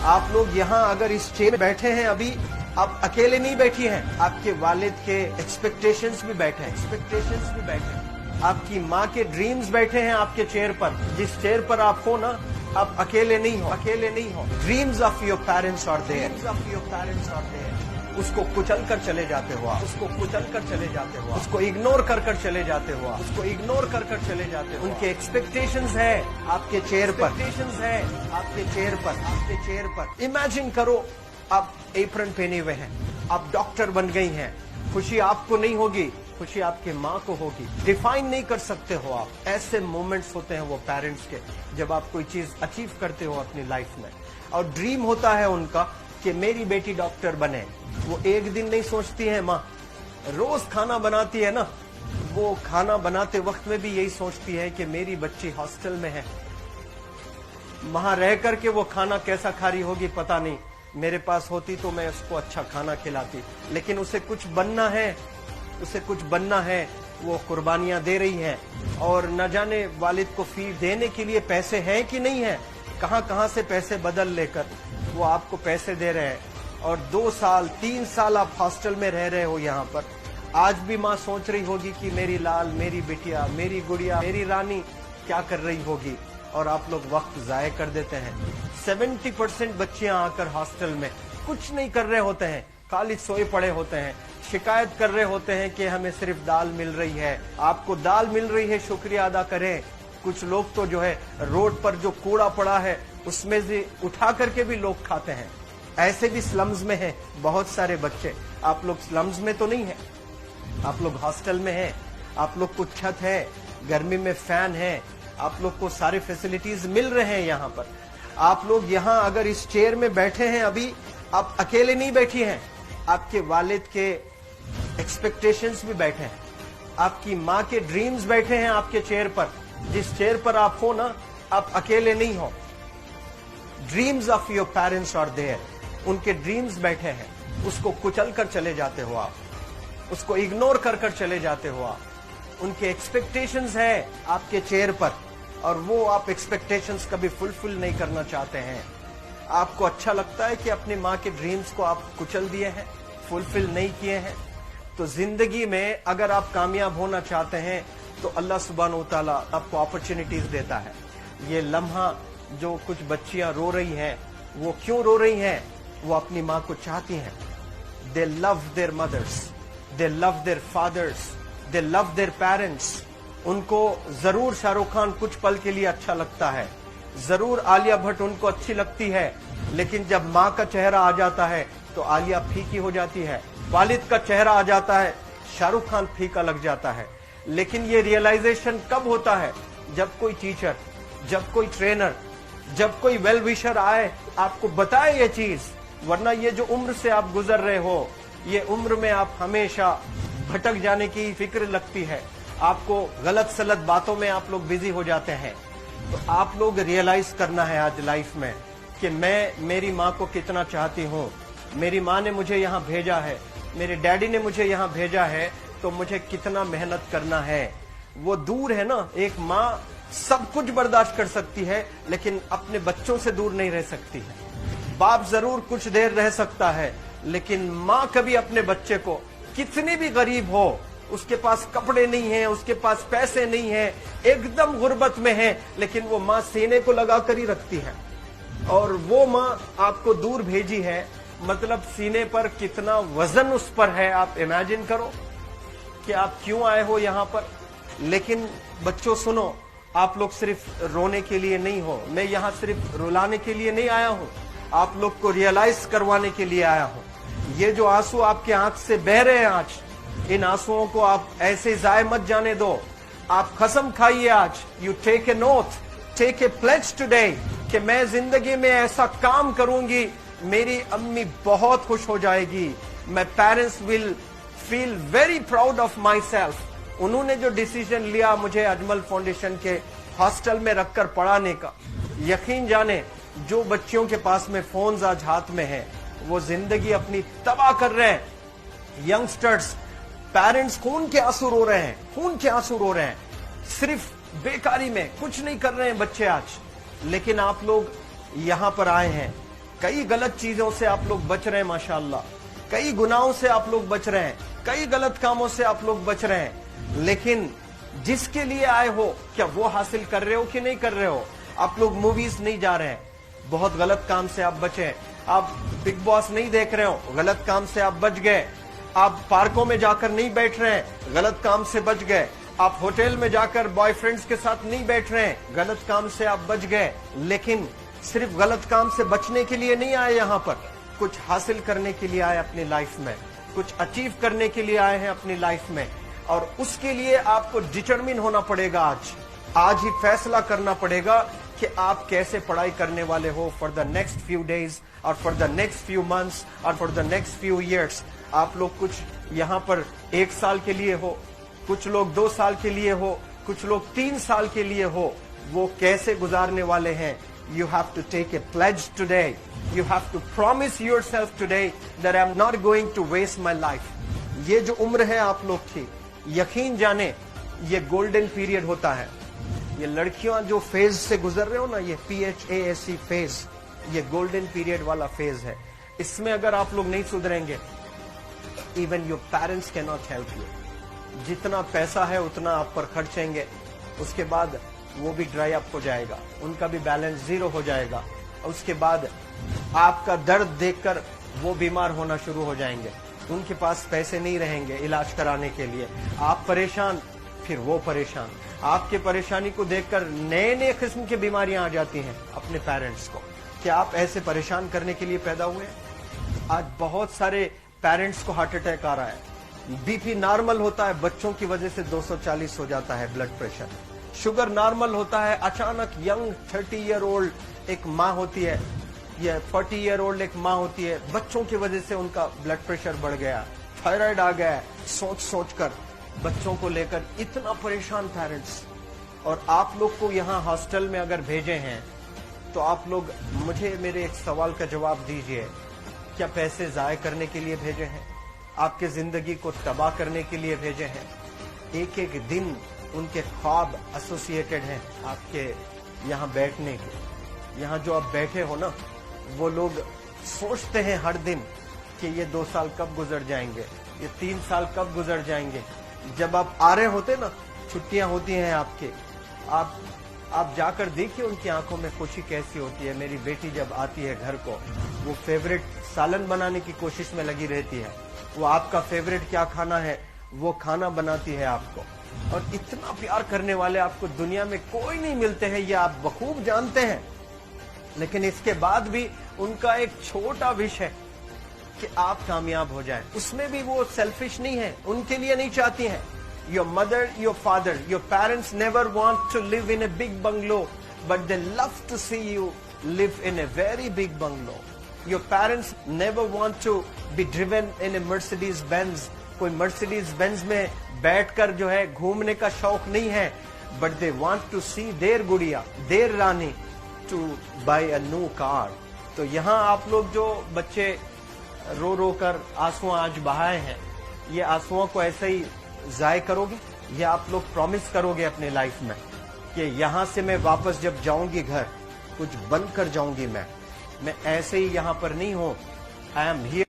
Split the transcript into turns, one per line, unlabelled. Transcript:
आप लोग यहाँ अगर इस चेयर में बैठे हैं अभी, आप अकेले नहीं बैठी हैं, आपके वालिद के एक्सपेक्टेशंस भी बैठे हैं, आपकी माँ के ड्रीम्स बैठे हैं आपके चेयर पर। जिस चेयर पर आप हो ना, आप अकेले नहीं हो। Dreams of your parents are there. उसको कुचल कर चले जाते हो आप, उसको इग्नोर कर चले जाते हो आप, उनके एक्सपेक्टेशंस है आपके चेयर पर। इमेजिन करो आप एप्रन पहने हुए हैं, आप डॉक्टर बन गई हैं, खुशी आपको नहीं होगी, खुशी आपके माँ को होगी। डिफाइन नहीं कर सकते हो आप। ऐसे मोमेंट्स होते हैं वो पेरेंट्स के, जब आप कोई चीज अचीव करते हो अपनी लाइफ में, और ड्रीम होता है उनका कि मेरी बेटी डॉक्टर बने। वो एक दिन नहीं सोचती है माँ, रोज खाना बनाती है ना, वो खाना बनाते वक्त में भी यही सोचती है कि मेरी बच्ची हॉस्टल में है, वहां रह करके वो खाना कैसा खा रही होगी पता नहीं, मेरे पास होती तो मैं उसको अच्छा खाना खिलाती। लेकिन उसे कुछ बनना है, वो कुर्बानियां दे रही है, और न जाने वालिद को फीस देने के लिए पैसे हैं कि नहीं है, कहां से पैसे बदल लेकर वो आपको पैसे दे रहे हैं। और 2 साल 3 साल आप हॉस्टल में रह रहे हो यहाँ पर। आज भी माँ सोच रही होगी कि मेरी लाल, मेरी बिटिया, मेरी गुड़िया, मेरी रानी क्या कर रही होगी, और आप लोग वक्त जाये कर देते हैं। 70% बच्चियां आकर हॉस्टल में कुछ नहीं कर रहे होते हैं, खाली सोए पड़े होते हैं, शिकायत कर रहे होते हैं कि हमें सिर्फ दाल मिल रही है। आपको दाल मिल रही है, शुक्रिया अदा करें। कुछ लोग तो जो है रोड पर जो कूड़ा पड़ा है उसमें से उठा करके भी लोग खाते हैं। ऐसे भी स्लम्स में हैं बहुत सारे बच्चे। आप लोग स्लम्स में तो नहीं है, आप लोग हॉस्टल में हैं, आप लोग को छत है, गर्मी में फैन है, आप लोग को सारे फैसिलिटीज मिल रहे हैं यहाँ पर। आप लोग यहाँ अगर इस चेयर में बैठे हैं अभी, आप अकेले नहीं बैठी हैं, आपके वालिद के एक्सपेक्टेशंस भी बैठे हैं, आपकी माँ के ड्रीम्स बैठे हैं आपके चेयर पर। जिस चेयर पर आप हो ना, आप अकेले नहीं हो। Dreams of your parents are there. उनके ड्रीम्स बैठे हैं, उसको कुचल कर चले जाते हो आप, उसको इग्नोर कर चले जाते हो आप। उनके एक्सपेक्टेशंस है आपके चेयर पर, और वो आप एक्सपेक्टेशंस कभी फुलफिल नहीं करना चाहते हैं। आपको अच्छा लगता है कि अपनी माँ के ड्रीम्स को आप कुचल दिए हैं, फुलफिल नहीं किए हैं। तो जिंदगी में अगर आप कामयाब होना चाहते हैं तो अल्लाह सुब्हानहू व तआला आपको अपॉर्चुनिटीज देता है। ये लम्हा जो कुछ बच्चियां रो रही हैं, वो क्यों रो रही हैं? वो अपनी माँ को चाहती हैं। They love their mothers, they love their fathers, they love their parents. उनको जरूर शाहरुख खान कुछ पल के लिए अच्छा लगता है, जरूर आलिया भट्ट उनको अच्छी लगती है, लेकिन जब माँ का चेहरा आ जाता है तो आलिया फीकी हो जाती है। वालिद का चेहरा आ जाता है, शाहरुख खान फीका लग जाता है। लेकिन ये रियलाइजेशन कब होता है? जब कोई टीचर, जब कोई ट्रेनर, जब कोई वेल विशर आए, आपको बताए ये चीज। वरना ये जो उम्र से आप गुजर रहे हो, ये उम्र में आप हमेशा भटक जाने की फिक्र लगती है, आपको गलत सलत बातों में आप लोग बिजी हो जाते हैं। तो आप लोग रियलाइज करना है आज लाइफ में कि मैं मेरी माँ को कितना चाहती हूँ। मेरी माँ ने मुझे यहाँ भेजा है, मेरे डैडी ने मुझे यहाँ भेजा है, तो मुझे कितना मेहनत करना है। वो दूर है ना, एक माँ सब कुछ बर्दाश्त कर सकती है, लेकिन अपने बच्चों से दूर नहीं रह सकती है। बाप जरूर कुछ देर रह सकता है, लेकिन माँ कभी अपने बच्चे को, कितनी भी गरीब हो, उसके पास कपड़े नहीं है, उसके पास पैसे नहीं है, एकदम गुर्बत में है, लेकिन वो माँ सीने को लगा कर ही रखती है। और वो माँ आपको दूर भेजी है, मतलब सीने पर कितना वजन उस पर है। आप इमेजिन करो कि आप क्यों आए हो यहाँ पर। लेकिन बच्चों सुनो, आप लोग सिर्फ रोने के लिए नहीं हो, मैं यहाँ सिर्फ रुलाने के लिए नहीं आया हूँ, आप लोग को रियलाइज करवाने के लिए आया हूँ। ये जो आंसू आपके आंख से बह रहे हैं आज, इन आंसुओं को आप ऐसे जाए मत जाने दो। आप कसम खाइए आज, you take a note, take a pledge today, कि मैं जिंदगी में ऐसा काम करूंगी, मेरी अम्मी बहुत खुश हो जाएगी, my parents will feel very proud of my self. उन्होंने जो डिसीजन लिया मुझे अजमल फाउंडेशन के हॉस्टल में रखकर पढ़ाने का, यकीन जाने जो बच्चियों के पास में फोन्स आज हाथ में है, वो जिंदगी अपनी तबाह कर रहे हैं। यंगस्टर्स, पेरेंट्स खून के आंसू रो रहे हैं, खून के आंसू रो रहे हैं, सिर्फ बेकारी में कुछ नहीं कर रहे हैं बच्चे आज। लेकिन आप लोग यहाँ पर आए हैं, कई गलत चीजों से आप लोग बच रहे हैं माशाल्लाह, कई गुनाहों से आप लोग बच रहे हैं, कई गलत कामों से आप लोग बच रहे हैं, लेकिन जिसके लिए आए हो क्या वो हासिल कर रहे हो कि नहीं कर रहे हो? आप लोग मूवीज नहीं जा रहे हैं, बहुत गलत काम से आप बचे। आप बिग बॉस नहीं देख रहे हो, गलत काम से आप बच गए। आप पार्कों में जाकर नहीं बैठ रहे हैं, गलत काम से बच गए। आप होटल में जाकर बॉयफ्रेंड्स के साथ नहीं बैठ रहे हैं, गलत काम से आप बच गए। लेकिन सिर्फ गलत काम से बचने के लिए नहीं आए यहाँ पर, कुछ हासिल करने के लिए आए अपनी लाइफ में, कुछ अचीव करने के लिए आए हैं अपनी लाइफ में। और उसके लिए आपको डिटरमिन होना पड़ेगा। आज ही फैसला करना पड़ेगा कि आप कैसे पढ़ाई करने वाले हो for the next few days और for the next few months और for the next few years. आप लोग कुछ यहाँ पर 1 साल के लिए हो, कुछ लोग 2 साल के लिए हो, कुछ लोग 3 साल के लिए हो। वो कैसे गुजारने वाले हैं? You have to take a pledge today. You have to promise yourself today that I'm not going to waste my life. ये जो उम्र है आप लोग की, यकीन जाने ये गोल्डन पीरियड होता है। ये लड़कियां जो फेज से गुजर रहे हो ना, ये PHASE फेज, ये गोल्डन पीरियड वाला फेज है। इसमें अगर आप लोग नहीं सुधरेंगे, even your parents can not help you. जितना पैसा है उतना आप पर खर्चेंगे, उसके बाद वो भी ड्राई अप हो जाएगा, उनका भी बैलेंस 0 हो जाएगा। उसके बाद आपका दर्द देखकर वो बीमार होना शुरू हो जाएंगे, उनके पास पैसे नहीं रहेंगे इलाज कराने के लिए। आप परेशान, फिर वो परेशान। आपके परेशानी को देखकर नए नए किस्म की बीमारियां आ जाती हैं अपने पेरेंट्स को। क्या आप ऐसे परेशान करने के लिए पैदा हुए? आज बहुत सारे पेरेंट्स को हार्ट अटैक आ रहा है। BP नॉर्मल होता है, बच्चों की वजह से 240 हो जाता है ब्लड प्रेशर। शुगर नॉर्मल होता है, अचानक यंग 30 ईयर ओल्ड एक माँ होती है या 40 ईयर ओल्ड एक माँ होती है, बच्चों की वजह से उनका ब्लड प्रेशर बढ़ गया, थायराइड आ गया। सोच सोच कर बच्चों को लेकर इतना परेशान पेरेंट्स। और आप लोग को यहाँ हॉस्टल में अगर भेजे हैं तो आप लोग मुझे मेरे एक सवाल का जवाब दीजिए, क्या पैसे जाया करने के लिए भेजे हैं? आपके जिंदगी को तबाह करने के लिए भेजे हैं? एक एक दिन उनके ख्वाब एसोसिएटेड हैं आपके यहाँ बैठने के। यहाँ जो आप बैठे हो ना, वो लोग सोचते हैं हर दिन कि ये 2 साल कब गुजर जाएंगे, ये 3 साल कब गुजर जाएंगे। जब आप आ रहे होते ना, छुट्टियां होती हैं आपके, आप जाकर देखिए उनकी आंखों में खुशी कैसी होती है। मेरी बेटी जब आती है घर को, वो फेवरेट सालन बनाने की कोशिश में लगी रहती है। वो आपका फेवरेट क्या खाना है वो खाना बनाती है आपको। और इतना प्यार करने वाले आपको दुनिया में कोई नहीं मिलते हैं, ये आप बखूब जानते हैं। लेकिन इसके बाद भी उनका एक छोटा विश है कि आप कामयाब हो जाएं। उसमें भी वो सेल्फिश नहीं है, उनके लिए नहीं चाहती हैं। Your mother, your father, your parents never want to live in a big bungalow, but they love to see you live in a very big bungalow. Your parents never want to be driven in a Mercedes Benz. कोई Mercedes Benz में बैठकर जो है घूमने का शौक नहीं है, but they want to see their गुड़िया, their Rani to buy a new car. तो यहाँ आप लोग जो बच्चे रो रो कर आंसू आज बहाए हैं, ये आंसुओं को ऐसे ही जाय करोगे या आप लोग प्रॉमिस करोगे अपने लाइफ में कि यहाँ से मैं वापस जब जाऊंगी घर, कुछ बनकर जाऊंगी। मैं ऐसे ही यहाँ पर नहीं हूँ। I am here.